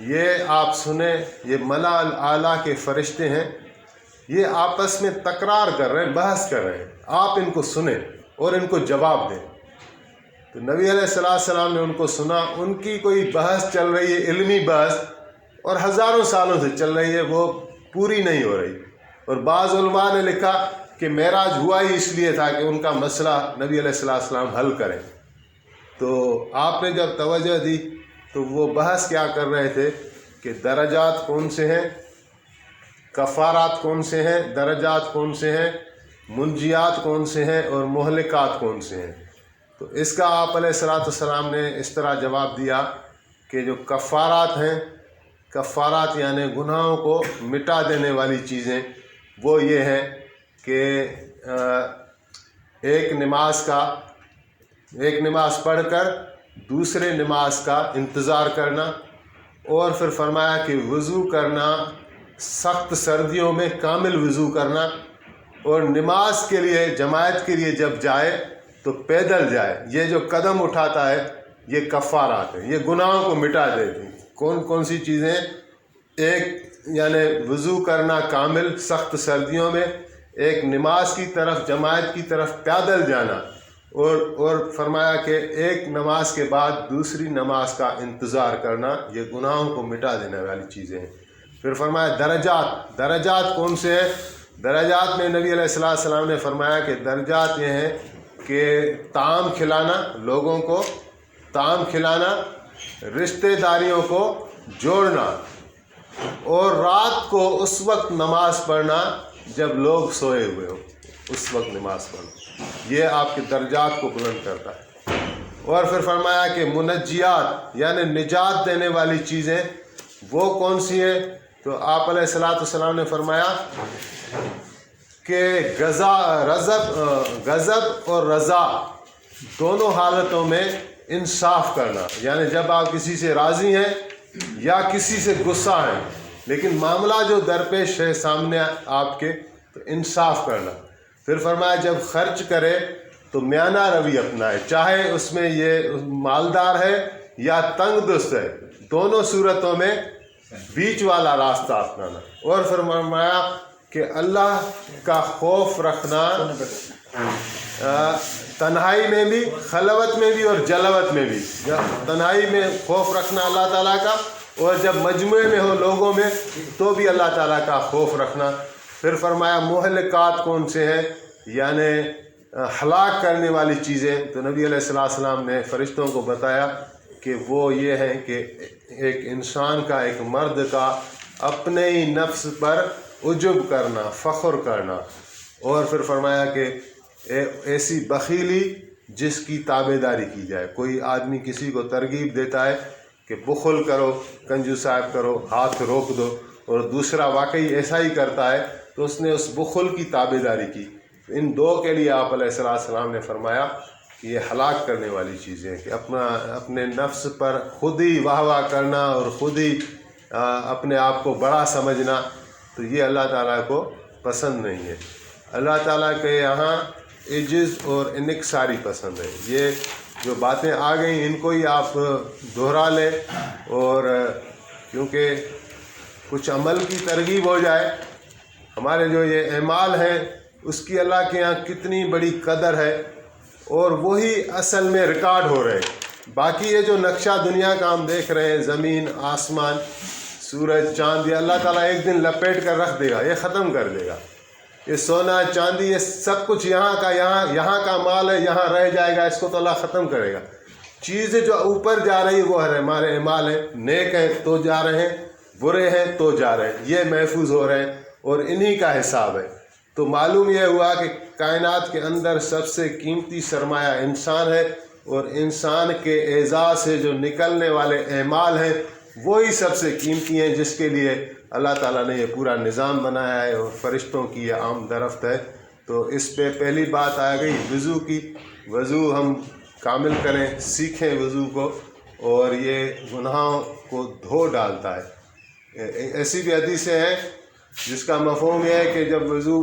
یہ آپ سنیں، یہ ملا اعلیٰ کے فرشتے ہیں، یہ آپس میں تکرار کر رہے ہیں، بحث کر رہے ہیں، آپ ان کو سنیں اور ان کو جواب دیں. تو نبی علیہ السلام نے ان کو سنا. ان کی کوئی بحث چل رہی ہے، علمی بحث، اور ہزاروں سالوں سے چل رہی ہے، وہ پوری نہیں ہو رہی. اور بعض علماء نے لکھا کہ معراج ہوا ہی اس لیے تھا کہ ان کا مسئلہ نبی علیہ السلام حل کریں. تو آپ نے جب توجہ دی تو وہ بحث کیا کر رہے تھے کہ درجات کون سے ہیں، کفارات کون سے ہیں، درجات کون سے ہیں، منجیات کون سے ہیں، اور مہلکات کون سے ہیں. تو اس کا آپ علیہ السلام نے اس طرح جواب دیا کہ جو کفارات ہیں، کفارات یعنی گناہوں کو مٹا دینے والی چیزیں، وہ یہ ہیں کہ ایک نماز پڑھ کر دوسرے نماز کا انتظار کرنا، اور پھر فرمایا کہ وضو کرنا، سخت سردیوں میں کامل وضو کرنا، اور نماز کے لیے جماعت کے لیے جب جائے تو پیدل جائے. یہ جو قدم اٹھاتا ہے یہ کفارات ہیں، یہ گناہوں کو مٹا دیتی. کون سی چیزیں؟ ایک یعنی وضو کرنا کامل سخت سردیوں میں، ایک نماز کی طرف جماعت کی طرف پیدل جانا، اور فرمایا کہ ایک نماز کے بعد دوسری نماز کا انتظار کرنا، یہ گناہوں کو مٹا دینے والی چیزیں ہیں. پھر فرمایا درجات کون سے ہیں؟ درجات میں نبی علیہ السلام نے فرمایا کہ درجات یہ ہیں کہ طعام کھلانا، لوگوں کو طعام کھلانا، رشتہ داریوں کو جوڑنا، اور رات کو اس وقت نماز پڑھنا جب لوگ سوئے ہوئے ہوں، اس وقت نماز پڑھنا. یہ آپ کے درجات کو بلند کرتا ہے. اور پھر فرمایا کہ منجیات یعنی نجات دینے والی چیزیں وہ کون سی ہیں؟ تو آپ علیہ السلام نے فرمایا کہ غضب اور رضا دونوں حالتوں میں انصاف کرنا، یعنی جب آپ کسی سے راضی ہیں یا کسی سے غصہ ہیں، لیکن معاملہ جو درپیش ہے سامنے آپ کے، تو انصاف کرنا. پھر فرمایا جب خرچ کرے تو میانہ روی اپنائے، چاہے اس میں یہ مالدار ہے یا تنگ دست ہے، دونوں صورتوں میں بیچ والا راستہ اپنانا. اور پھر فرمایا کہ اللہ کا خوف رکھنا تنہائی میں بھی، خلوت میں بھی، اور جلوت میں بھی. تنہائی میں خوف رکھنا اللہ تعالیٰ کا، اور جب مجموعے میں ہو لوگوں میں تو بھی اللہ تعالیٰ کا خوف رکھنا. پھر فرمایا مہلکات کون سے ہیں، یعنی ہلاک کرنے والی چیزیں. تو نبی علیہ السلام نے فرشتوں کو بتایا کہ وہ یہ ہیں کہ ایک انسان کا، ایک مرد کا اپنے ہی نفس پر عجب کرنا، فخر کرنا. اور پھر فرمایا کہ ایسی بخیلی جس کی تابع داری کی جائے. کوئی آدمی کسی کو ترغیب دیتا ہے کہ بخل کرو، کنجوسائی کرو، ہاتھ روک دو، اور دوسرا واقعی ایسا ہی کرتا ہے تو اس نے اس بخل کی تابع داری کی. ان دو کے لیے آپ علیہ السلام نے فرمایا کہ یہ ہلاک کرنے والی چیزیں ہیں کہ اپنے نفس پر خود ہی واہ واہ کرنا اور خود ہی اپنے آپ کو بڑا سمجھنا، تو یہ اللہ تعالیٰ کو پسند نہیں ہے. اللہ تعالیٰ کے یہاں عجز اور انکساری پسند ہے. یہ جو باتیں آ گئیں ان کو ہی آپ دہرا لیں، اور کیونکہ کچھ عمل کی ترغیب ہو جائے. ہمارے جو یہ اعمال ہیں اس کی اللہ کے یہاں کتنی بڑی قدر ہے، اور وہی اصل میں ریکارڈ ہو رہے ہیں. باقی یہ جو نقشہ دنیا کا ہم دیکھ رہے ہیں، زمین، آسمان، سورج، چاند، یہ اللہ تعالیٰ ایک دن لپیٹ کر رکھ دے گا، یہ ختم کر دے گا. یہ سونا چاندی یہ سب کچھ یہاں کا مال ہے، یہاں رہ جائے گا، اس کو تو اللہ ختم کرے گا. چیزیں جو اوپر جا رہی وہ ہمارے اعمال ہیں، نیک ہیں تو جا رہے ہیں، برے ہیں تو جا رہے ہیں، یہ محفوظ ہو رہے ہیں اور انہی کا حساب ہے. تو معلوم یہ ہوا کہ کائنات کے اندر سب سے قیمتی سرمایہ انسان ہے، اور انسان کے اعزاز سے جو نکلنے والے اعمال ہیں وہی سب سے قیمتی ہیں، جس کے لیے اللہ تعالیٰ نے یہ پورا نظام بنایا ہے اور فرشتوں کی یہ آمد و رفت ہے. تو اس پہ پہلی بات آ گئی وضو کی. وضو ہم کامل کریں، سیکھیں وضو کو، اور یہ گناہوں کو دھو ڈالتا ہے۔ ایسی بھی حدیثیں ہیں جس کا مفہوم یہ ہے کہ جب وضو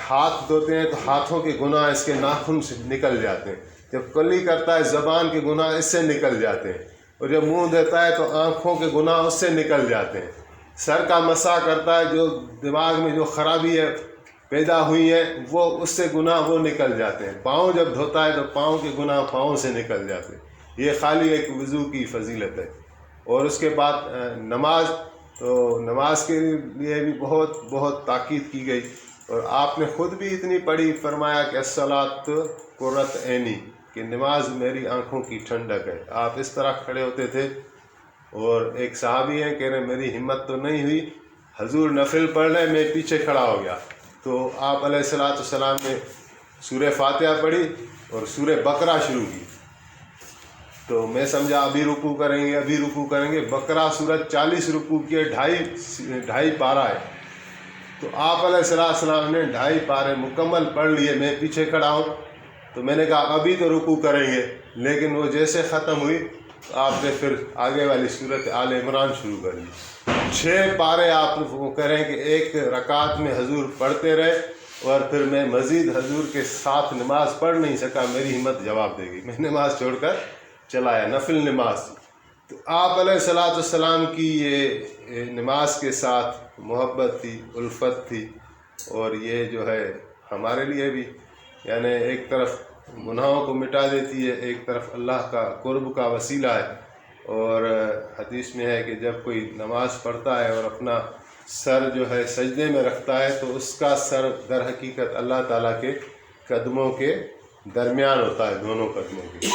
ہاتھ دھوتے ہیں تو ہاتھوں کے گناہ اس کے ناخن سے نکل جاتے ہیں، جب کلی کرتا ہے زبان کے گناہ اس سے نکل جاتے ہیں، اور جب منہ دیتا ہے تو آنکھوں کے گناہ اس سے نکل جاتے ہیں، سر کا مسح کرتا ہے جو دماغ میں جو خرابی ہے پیدا ہوئی ہے وہ اس سے گناہ وہ نکل جاتے ہیں، پاؤں جب دھوتا ہے تو پاؤں کے گناہ پاؤں سے نکل جاتے ہیں۔ یہ خالی ایک وضو کی فضیلت ہے۔ اور اس کے بعد نماز، تو نماز کے لیے بھی بہت بہت تاکید کی گئی، اور آپ نے خود بھی اتنی پڑھی، فرمایا کہ الصلاۃ قرۃ عینی، کہ نماز میری آنکھوں کی ٹھنڈک ہے۔ آپ اس طرح کھڑے ہوتے تھے، اور ایک صحابی ہیں کہہ رہے میری ہمت تو نہیں ہوئی، حضور نفل پڑھ رہے میں پیچھے کھڑا ہو گیا، تو آپ علیہ الصلاۃ والسلام نے سورہ فاتحہ پڑھی اور سورہ بقرہ شروع کی، تو میں سمجھا ابھی رکوع کریں گے، بقرہ سورت 40 رکوع کی، 2.5 پارہ ہے، تو آپ علیہ السلام نے 2.5 پارے مکمل پڑھ لیے، میں پیچھے کھڑا ہوں، تو میں نے کہا ابھی تو رکوع کریں گے، لیکن وہ جیسے ختم ہوئی تو آپ نے پھر آگے والی سورت آل عمران شروع کر لی۔ 6 پارے آپ کریں کہ ایک رکعت میں حضور پڑھتے رہے، اور پھر میں مزید حضور کے ساتھ نماز پڑھ نہیں سکا، میری ہمت جواب دے گی، میں نماز چھوڑ کر چلایا، نفل نماز۔ تو آپ علیہ الصلاۃ والسلام کی یہ نماز کے ساتھ محبت تھی، الفت تھی، اور یہ جو ہے ہمارے لیے بھی یعنی ایک طرف گناہوں کو مٹا دیتی ہے، ایک طرف اللہ کا قرب کا وسیلہ ہے۔ اور حدیث میں ہے کہ جب کوئی نماز پڑھتا ہے اور اپنا سر جو ہے سجدے میں رکھتا ہے تو اس کا سر در حقیقت اللہ تعالیٰ کے قدموں کے درمیان ہوتا ہے، دونوں قدموں کے۔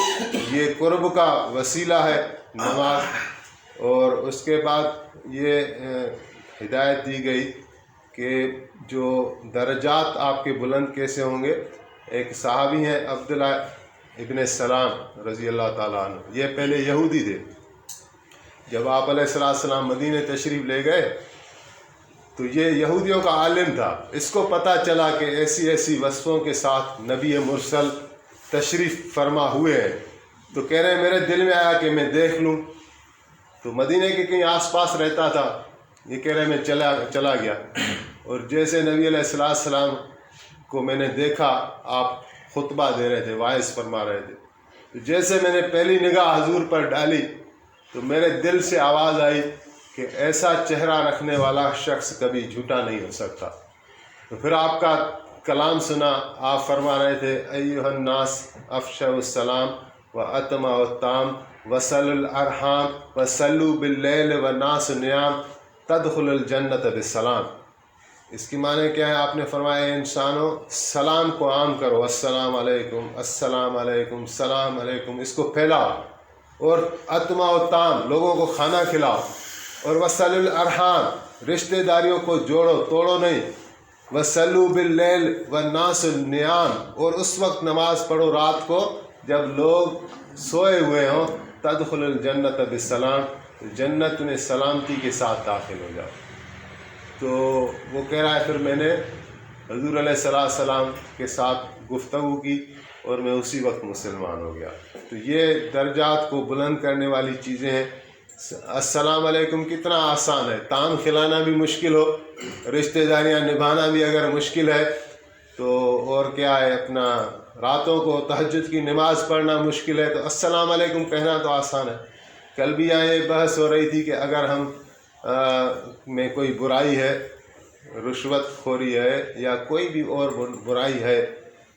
یہ قرب کا وسیلہ ہے نماز۔ اور اس کے بعد یہ ہدایت دی گئی کہ جو درجات آپ کے بلند کیسے ہوں گے۔ ایک صحابی ہیں عبداللہ ابن سلام رضی اللہ تعالیٰ عنہ، یہ پہلے یہودی تھے، جب آپ علیہ السلام مدینہ تشریف لے گئے تو یہ یہودیوں کا عالم تھا، اس کو پتہ چلا کہ ایسی ایسی وصفوں کے ساتھ نبی مرسل تشریف فرما ہوئے ہیں، تو کہہ رہے ہیں میرے دل میں آیا کہ میں دیکھ لوں، تو مدینہ کے کہیں آس پاس رہتا تھا، یہ کہہ رہے میں چلا گیا، اور جیسے نبی علیہ السلام کو میں نے دیکھا آپ خطبہ دے رہے تھے، وعظ فرما رہے تھے، تو جیسے میں نے پہلی نگاہ حضور پر ڈالی تو میرے دل سے آواز آئی کہ ایسا چہرہ رکھنے والا شخص کبھی جھوٹا نہیں ہو سکتا۔ تو پھر آپ کا کلام سنا، آپ فرما رہے تھے ایھا الناس افشوا السلام واتموا الطعام وصلوا الارحام وصلوا باللیل والناس نیام تدخلوا الجنۃ بالسلام۔ اس کی معنی کیا ہے؟ آپ نے فرمایا انسانوں سلام کو عام کرو، السلام علیکم السلام علیکم السلام علیکم، اس کو پھیلاؤ، اور اتموا الطعام لوگوں کو کھانا کھلاؤ، اور وصلوا الارحام رشتہ داریوں کو جوڑو توڑو نہیں، وصلوا باللیل والناس نیام اور اس وقت نماز پڑھو رات کو جب لوگ سوئے ہوئے ہوں، تدخل الجنت بالسلام جنت میں سلامتی کے ساتھ داخل ہو جاؤ۔ تو وہ کہہ رہا ہے پھر میں نے حضور علیہ السلام کے ساتھ گفتگو کی اور میں اسی وقت مسلمان ہو گیا۔ تو یہ درجات کو بلند کرنے والی چیزیں ہیں۔ السلام علیکم کتنا آسان ہے، طعام کھلانا بھی مشکل ہو، رشتہ داریاں نبھانا بھی اگر مشکل ہے تو اور کیا ہے، اپنا راتوں کو تہجد کی نماز پڑھنا مشکل ہے تو السلام علیکم کہنا تو آسان ہے۔ کل بھی یہاں یہ بحث ہو رہی تھی کہ اگر ہم میں کوئی برائی ہے، رشوت خوری ہے یا کوئی بھی اور برائی ہے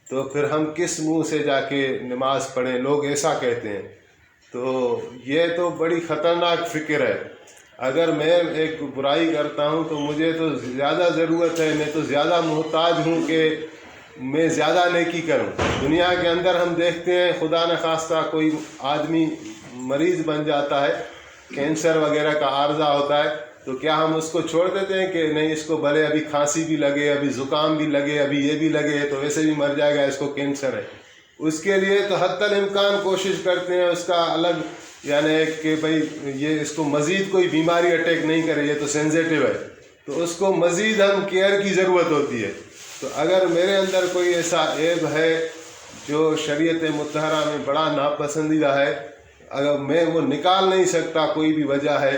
تو پھر ہم کس منہ سے جا کے نماز پڑھیں، لوگ ایسا کہتے ہیں۔ تو یہ تو بڑی خطرناک فکر ہے۔ اگر میں ایک برائی کرتا ہوں تو مجھے تو زیادہ ضرورت ہے، میں تو زیادہ محتاج ہوں کہ میں زیادہ نیکی کروں۔ دنیا کے اندر ہم دیکھتے ہیں خدا نخواستہ کوئی آدمی مریض بن جاتا ہے، کینسر وغیرہ کا عارضہ ہوتا ہے، تو کیا ہم اس کو چھوڑ دیتے ہیں کہ نہیں اس کو بھلے ابھی کھانسی بھی لگے، ابھی زکام بھی لگے، ابھی یہ بھی لگے تو ویسے بھی مر جائے گا، اس کو کینسر ہے۔ اس کے لیے تو حتی الامکان کوشش کرتے ہیں اس کا الگ یعنی کہ بھئی یہ اس کو مزید کوئی بیماری اٹیک نہیں کرے، یہ تو سینسیٹیو ہے، تو اس کو مزید ہم کیئر کی ضرورت ہوتی ہے۔ تو اگر میرے اندر کوئی ایسا عیب ہے جو شریعت مطہرہ میں بڑا ناپسندیدہ ہے، اگر میں وہ نکال نہیں سکتا، کوئی بھی وجہ ہے،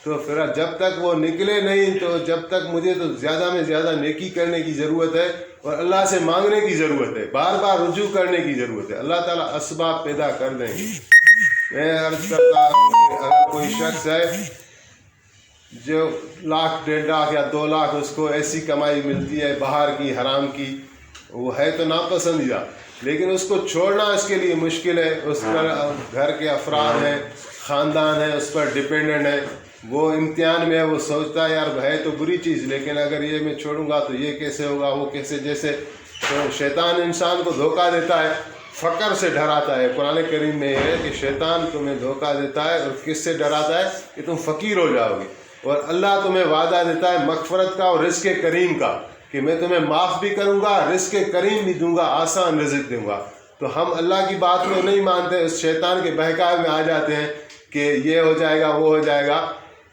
تو پھر جب تک وہ نکلے نہیں، تو جب تک مجھے تو زیادہ میں زیادہ نیکی کرنے کی ضرورت ہے اور اللہ سے مانگنے کی ضرورت ہے، بار بار رجوع کرنے کی ضرورت ہے. اللہ تعالیٰ اسباب پیدا کر دیں گے. میں عرض کرتا ہوں کہ اگر کوئی شخص ہے جو 1,00,000 1.5 لاکھ یا 2 لاکھ اس کو ایسی کمائی ملتی ہے باہر کی حرام کی، وہ ہے تو ناپسندیدہ، لیکن اس کو چھوڑنا اس کے لیے مشکل ہے. اس پر گھر کے افراد ہیں، خاندان ہے، اس پر ڈپینڈنٹ ہے، وہ امتحان میں ہے، وہ سوچتا ہے یار ہے تو بری چیز، لیکن اگر یہ میں چھوڑوں گا تو یہ کیسے ہوگا، وہ کیسے، جیسے تو شیطان انسان کو دھوکہ دیتا ہے، فقر سے ڈراتا ہے. قرآن کریم میں یہ ہے کہ شیطان تمہیں دھوکہ دیتا ہے اور کس سے ڈراتا ہے کہ تم فقیر ہو جاؤ گے، اور اللہ تمہیں وعدہ دیتا ہے مغفرت کا اور رزق کریم کا کہ میں تمہیں معاف بھی کروں گا، رزق کریم بھی دوں گا، آسان رزق دوں گا. تو ہم اللہ کی بات کو نہیں مانتے، اس شیطان کے بہکاوے میں آ جاتے ہیں کہ یہ ہو جائے گا، وہ ہو جائے گا.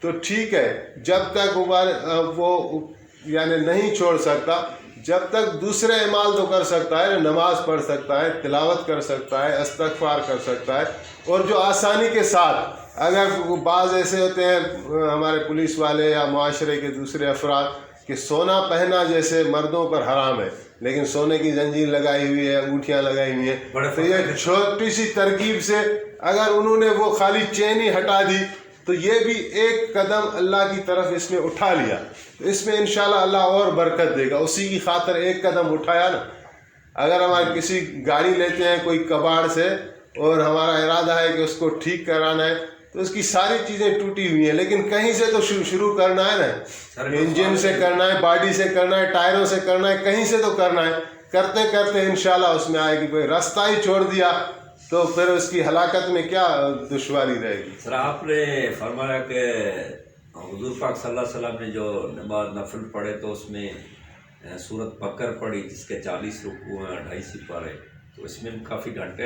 تو ٹھیک ہے، جب تک وہ یعنی نہیں چھوڑ سکتا، جب تک دوسرے اعمال تو کر سکتا ہے، نماز پڑھ سکتا ہے، تلاوت کر سکتا ہے، استغفار کر سکتا ہے. اور جو آسانی کے ساتھ، اگر بعض ایسے ہوتے ہیں ہمارے پولیس والے یا معاشرے کے دوسرے افراد کہ سونا پہنا جیسے مردوں پر حرام ہے، لیکن سونے کی زنجیر لگائی ہوئی ہے، انگوٹھیاں لگائی ہوئی ہیں، تو یہ چھوٹی سی ترکیب سے اگر انہوں نے وہ خالی چین ہی ہٹا دی تو یہ بھی ایک قدم اللہ کی طرف اس نے اٹھا لیا. تو اس میں انشاءاللہ اللہ اور برکت دے گا. اسی کی خاطر ایک قدم اٹھایا نا. اگر ہمارے کسی گاڑی لیتے ہیں کوئی کباڑ سے اور ہمارا ارادہ ہے کہ اس کو ٹھیک کرانا ہے، تو اس کی ساری چیزیں ٹوٹی ہوئی ہیں، لیکن کہیں سے تو شروع کرنا ہے نا. انجن سے کرنا ہے، باڈی سے کرنا ہے، ٹائروں سے کرنا ہے، کہیں سے تو کرنا ہے. کرتے کرتے انشاءاللہ اس میں آئے گی. کوئی راستہ ہی چھوڑ دیا تو پھر اس کی ہلاکت میں کیا دشواری رہے گی.
سر آپ نے فرمایا کہ حضور پاک صلی اللہ علیہ وسلم نے جو نماز نفل پڑھے تو اس میں سورت بقر پڑھی جس کے 40 رکوع ہیں، 2.5 سپارے، تو اس میں کافی گھنٹے